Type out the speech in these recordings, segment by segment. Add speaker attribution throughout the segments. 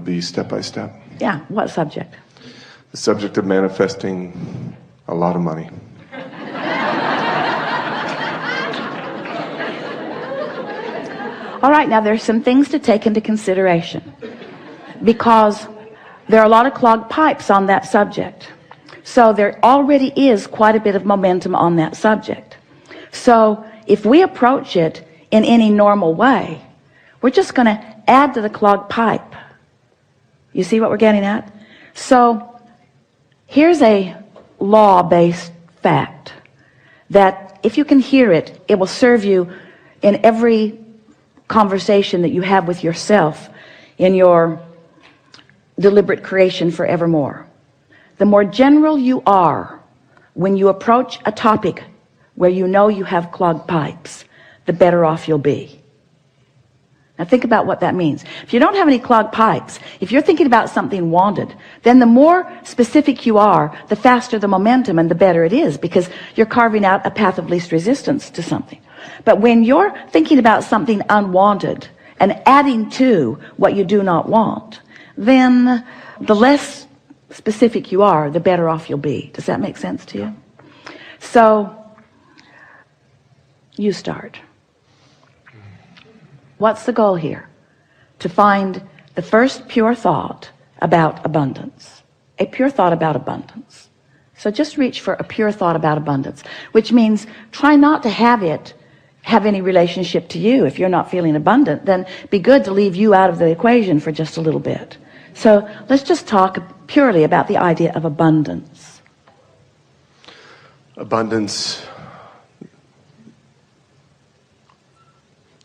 Speaker 1: would be step by step.
Speaker 2: Yeah, what subject?
Speaker 1: The subject of manifesting a lot of money.
Speaker 2: All right, now there's some things to take into consideration because there are a lot of clogged pipes on that subject. So there already is quite a bit of momentum on that subject. So if we approach it in any normal way, we're just going to add to the clogged pipe. You see what we're getting at? So here's a law-based fact that if you can hear it, it will serve you in every conversation that you have with yourself in your deliberate creation forevermore. The more general you are when you approach a topic where you know you have clogged pipes, the better off you'll be. Now think about what that means. If you don't have any clogged pipes, if you're thinking about something wanted, then the more specific you are, the faster the momentum and the better it is, because you're carving out a path of least resistance to something. But when you're thinking about something unwanted and adding to what you do not want, then the less specific you are, the better off you'll be. Does that make sense to you? So you start. What's the goal here? To find the first pure thought about abundance. A pure thought about abundance. So just reach for a pure thought about abundance, which means try not to have it have any relationship to you. If you're not feeling abundant, then be good to leave you out of the equation for just a little bit. So let's just talk purely about the idea of abundance.
Speaker 1: Abundance.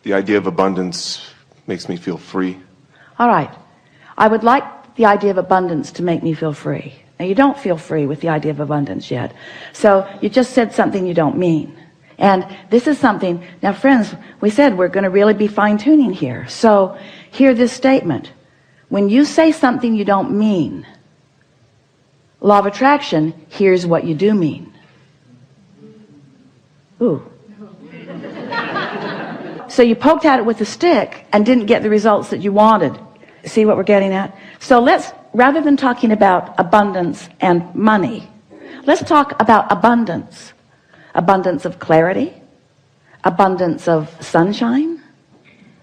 Speaker 1: The idea of abundance makes me feel free.
Speaker 2: All right. I would like the idea of abundance to make me feel free. Now, you don't feel free with the idea of abundance yet. So you just said something you don't mean. And this is something, now friends, we said we're going to really be fine-tuning here. So hear this statement. When you say something you don't mean, law of attraction, here's what you do mean. Ooh. So you poked at it with a stick and didn't get the results that you wanted. See what we're getting at? So let's, rather than talking about abundance and money, let's talk about abundance. Abundance of clarity, abundance of sunshine,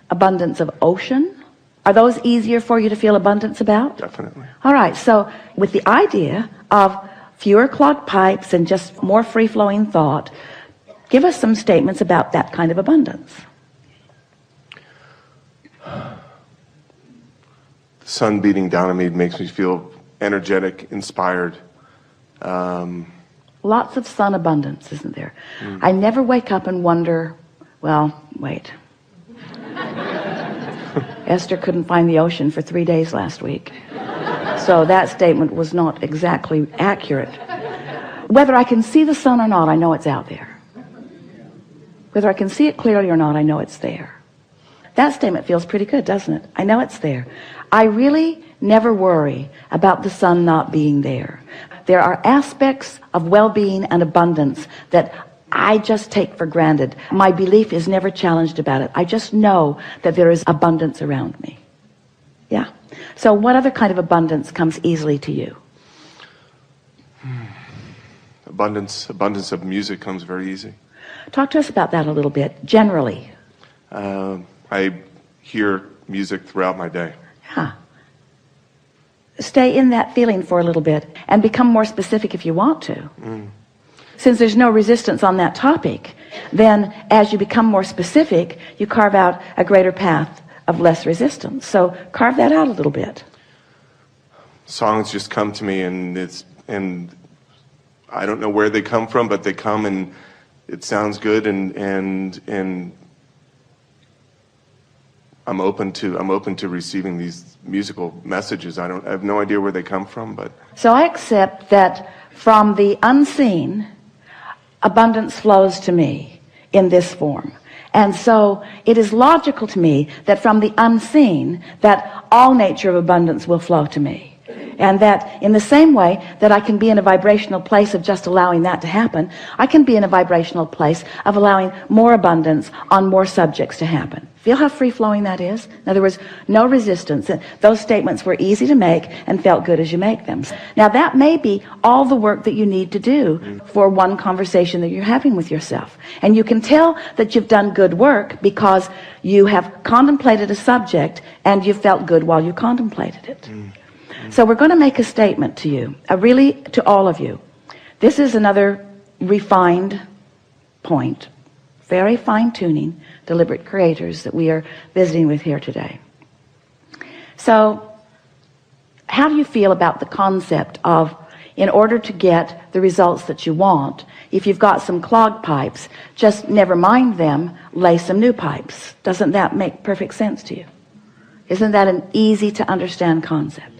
Speaker 2: abundance of ocean. Are those easier for you to feel abundance about?
Speaker 1: Definitely.
Speaker 2: All right, so with the idea of fewer clogged pipes and just more free-flowing thought, give us some statements about that kind of abundance.
Speaker 1: The sun beating down on me makes me feel energetic, inspired.
Speaker 2: Lots of sun abundance, isn't there? I never wake up and wonder, well, wait. Esther couldn't find the ocean for 3 days last week. So that statement was not exactly accurate. Whether I can see the sun or not, I know it's out there. Whether I can see it clearly or not, I know it's there. That statement feels pretty good, doesn't it? I know it's there. I really never worry about the sun not being there. There are aspects of well-being and abundance that I just take for granted. My belief is never challenged about it. I just know that there is abundance around me. Yeah. So what other kind of abundance comes easily to you?
Speaker 1: Abundance of music comes very easy.
Speaker 2: Talk to us about that a little bit, generally.
Speaker 1: I hear music throughout my day.
Speaker 2: Yeah. Stay in that feeling for a little bit and become more specific if you want to. Since there's no resistance on that topic, then as you become more specific, you carve out a greater path of less resistance. So carve that out a little bit.
Speaker 1: Songs just come to me, and I don't know where they come from, but they come and it sounds good, and I'm open to receiving these musical messages. I have no idea where they come from, but
Speaker 2: so I accept that from the unseen, abundance flows to me in this form. And so it is logical to me that from the unseen, that all nature of abundance will flow to me. And that in the same way that I can be in a vibrational place of just allowing that to happen, I can be in a vibrational place of allowing more abundance on more subjects to happen. Feel how free-flowing that is? In other words, no resistance. Those statements were easy to make and felt good as you make them. Now that may be all the work that you need to do for one conversation that you're having with yourself. And you can tell that you've done good work because you have contemplated a subject and you felt good while you contemplated it. So we're going to make a statement to you, really to all of you. This is another refined point, very fine-tuning, deliberate creators that we are visiting with here today. So how do you feel about the concept of, in order to get the results that you want, if you've got some clogged pipes, just never mind them, lay some new pipes? Doesn't that make perfect sense to you? Isn't that an easy to understand concept?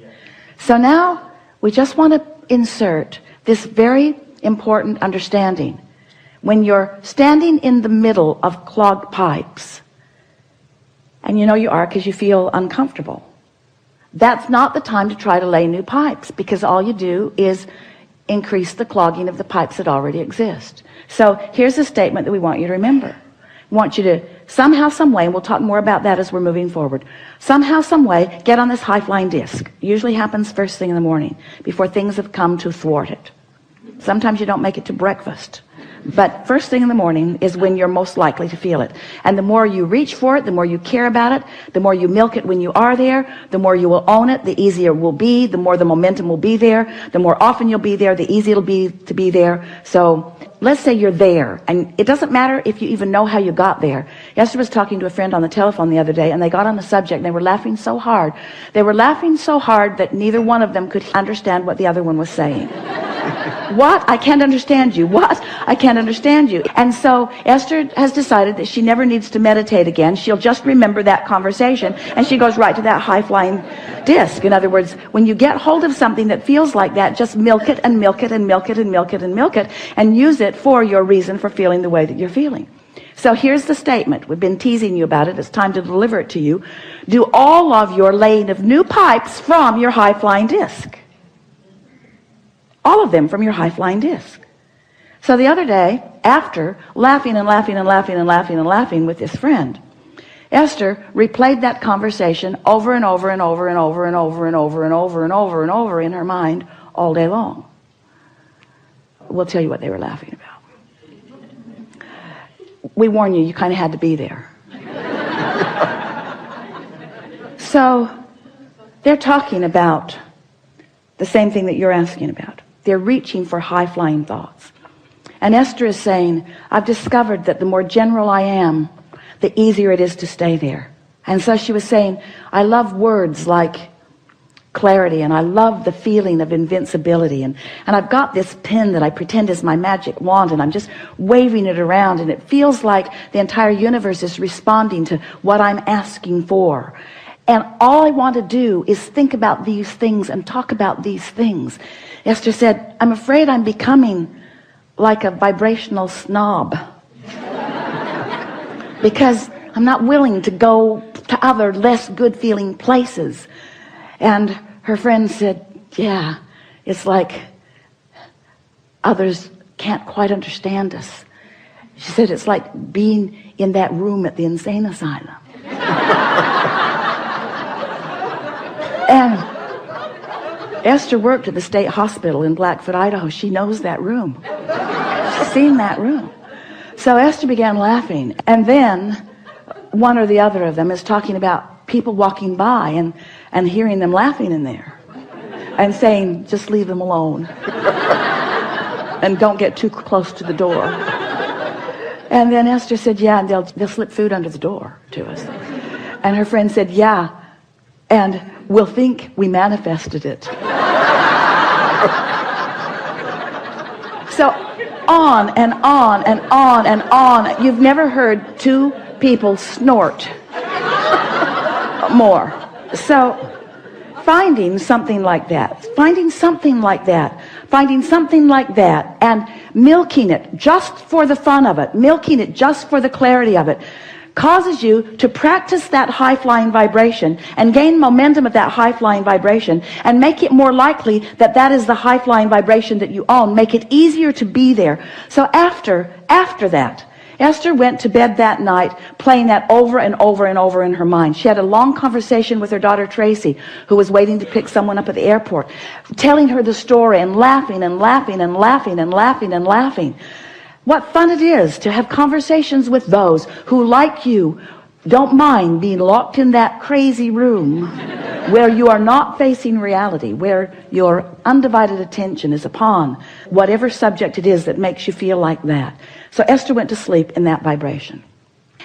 Speaker 2: So now we just want to insert this very important understanding. When you're standing in the middle of clogged pipes, and you know you are because you feel uncomfortable, that's not the time to try to lay new pipes, because all you do is increase the clogging of the pipes that already exist. So here's a statement that we want you to remember. We want you to somehow, some way, and we'll talk more about that as we're moving forward, somehow, some way, get on this high-flying disc. Usually happens first thing in the morning, before things have come to thwart it. Sometimes you don't make it to breakfast. But first thing in the morning is when you're most likely to feel it. And the more you reach for it, the more you care about it, the more you milk it when you are there, the more you will own it, the easier it will be, the more the momentum will be there, the more often you'll be there, the easier it'll be to be there. So let's say you're there, and it doesn't matter if you even know how you got there. Esther was talking to a friend on the telephone the other day, and they got on the subject, and they were laughing so hard. They were laughing so hard that neither one of them could understand what the other one was saying. What? I can't understand you. What? I can't understand you. And so Esther has decided that she never needs to meditate again. She'll just remember that conversation, and she goes right to that high-flying disc. In other words, when you get hold of something that feels like that, just milk it and milk it and milk it and milk it and milk it, and use it for your reason for feeling the way that you're feeling. So here's the statement. We've been teasing you about it. It's time to deliver it to you. Do all of your laying of new pipes from your high-flying disc. All of them from your high-flying disc. So the other day, after laughing and laughing and laughing and laughing and laughing with this friend, Esther replayed that conversation over and over and over and over and over and over and over and over and over in her mind all day long. We'll tell you what they were laughing about. We warn you, you kind of had to be there. So they're talking about the same thing that you're asking about. They're reaching for high-flying thoughts. And Esther is saying, I've discovered that the more general I am, the easier it is to stay there. And so she was saying, I love words like clarity, and I love the feeling of invincibility. And I've got this pen that I pretend is my magic wand, and I'm just waving it around, and it feels like the entire universe is responding to what I'm asking for. And all I want to do is think about these things and talk about these things. Esther said, I'm afraid I'm becoming like a vibrational snob because I'm not willing to go to other less good feeling places. And her friend said, yeah, it's like others can't quite understand us. She said, it's like being in that room at the insane asylum. And Esther worked at the state hospital in Blackfoot, Idaho. She knows that room. She's seen that room. So Esther began laughing. And then one or the other of them is talking about people walking by and hearing them laughing in there and saying, just leave them alone. And don't get too close to the door. And then Esther said, yeah, and they'll slip food under the door to us. And her friend said, yeah, and we'll think we manifested it. So on and on and on and on. You've never heard two people snort more. So finding something like that, and milking it just for the fun of it, milking it just for the clarity of it, causes you to practice that high-flying vibration and gain momentum of that high-flying vibration and make it more likely that that is the high-flying vibration that you own. Make it easier to be there. So after that, Esther went to bed that night playing that over and over and over in her mind. She had a long conversation with her daughter Tracy, who was waiting to pick someone up at the airport, telling her the story and laughing and laughing and laughing and laughing and laughing. What fun it is to have conversations with those who, like you, don't mind being locked in that crazy room where you are not facing reality, where your undivided attention is upon whatever subject it is that makes you feel like that. So Esther went to sleep in that vibration.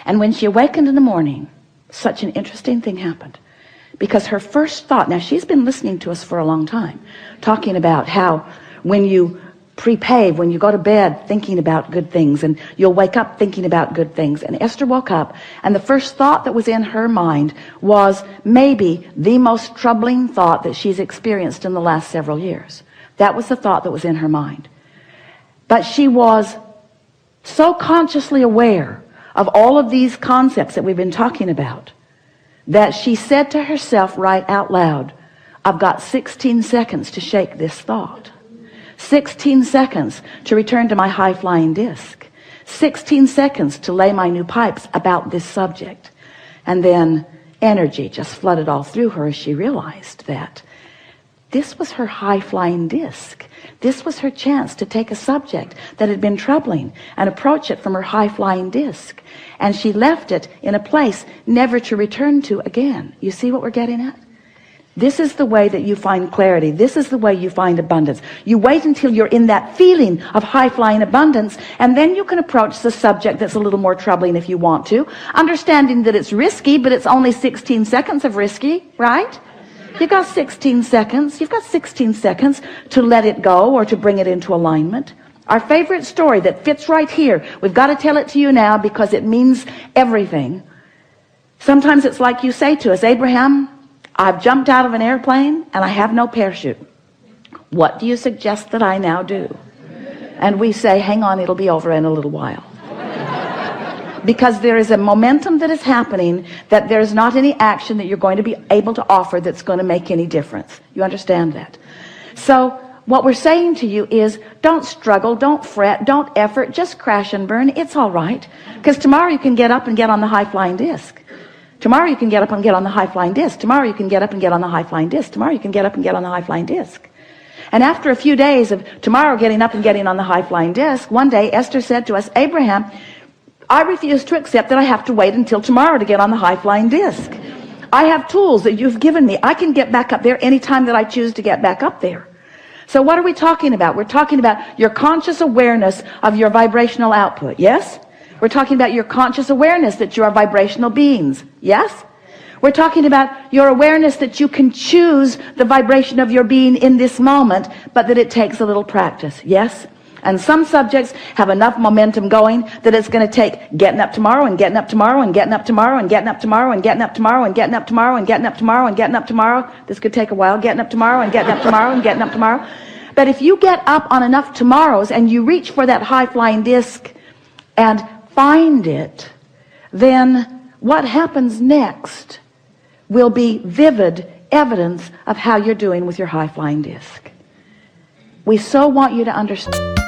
Speaker 2: And when she awakened in the morning, such an interesting thing happened. Because her first thought, now she's been listening to us for a long time, talking about how when you prepave, when you go to bed thinking about good things, and you'll wake up thinking about good things. And Esther woke up, and the first thought that was in her mind was maybe the most troubling thought that she's experienced in the last several years. That was the thought that was in her mind. But she was so consciously aware of all of these concepts that we've been talking about that she said to herself right out loud, I've got 16 seconds to shake this thought. 16 seconds to return to my high-flying disc. 16 seconds to lay my new pipes about this subject. And then energy just flooded all through her as she realized that this was her high-flying disc. This was her chance to take a subject that had been troubling and approach it from her high-flying disc. And she left it in a place never to return to again. You see what we're getting at? This is the way that you find clarity. This is the way you find abundance. You wait until you're in that feeling of high-flying abundance, and then you can approach the subject that's a little more troubling if you want to, understanding that it's risky, but it's only 16 seconds of risky, right? You've got 16 seconds. You've got 16 seconds to let it go or to bring it into alignment. Our favorite story that fits right here, we've got to tell it to you now because it means everything. Sometimes it's like you say to us, Abraham, I've jumped out of an airplane and I have no parachute. What do you suggest that I now do? And we say, hang on, it'll be over in a little while. Because there is a momentum that is happening that there's not any action that you're going to be able to offer that's going to make any difference. You understand that? So what we're saying to you is don't struggle, don't fret, don't effort, just crash and burn. It's all right. Because tomorrow you can get up and get on the high-flying disc. Tomorrow you can get up and get on the high-flying disc. Tomorrow you can get up and get on the high-flying disc. Tomorrow you can get up and get on the high-flying disc. And after a few days of tomorrow getting up and getting on the high-flying disc, one day Esther said to us, Abraham, I refuse to accept that I have to wait until tomorrow to get on the high-flying disc. I have tools that you've given me. I can get back up there anytime that I choose to get back up there. So what are we talking about? We're talking about your conscious awareness of your vibrational output. Yes? We're talking about your conscious awareness that you are vibrational beings. Yes? We're talking about your awareness that you can choose the vibration of your being in this moment, but that it takes a little practice. Yes? And some subjects have enough momentum going that it's going to take getting up tomorrow and getting up tomorrow and getting up tomorrow and getting up tomorrow and getting up tomorrow and getting up tomorrow and getting up tomorrow and getting up tomorrow. This could take a while. Getting up tomorrow and getting up tomorrow and getting up tomorrow. But if you get up on enough tomorrows and you reach for that high-flying disc and find it, then what happens next will be vivid evidence of how you're doing with your high-flying disc. We so want you to understand.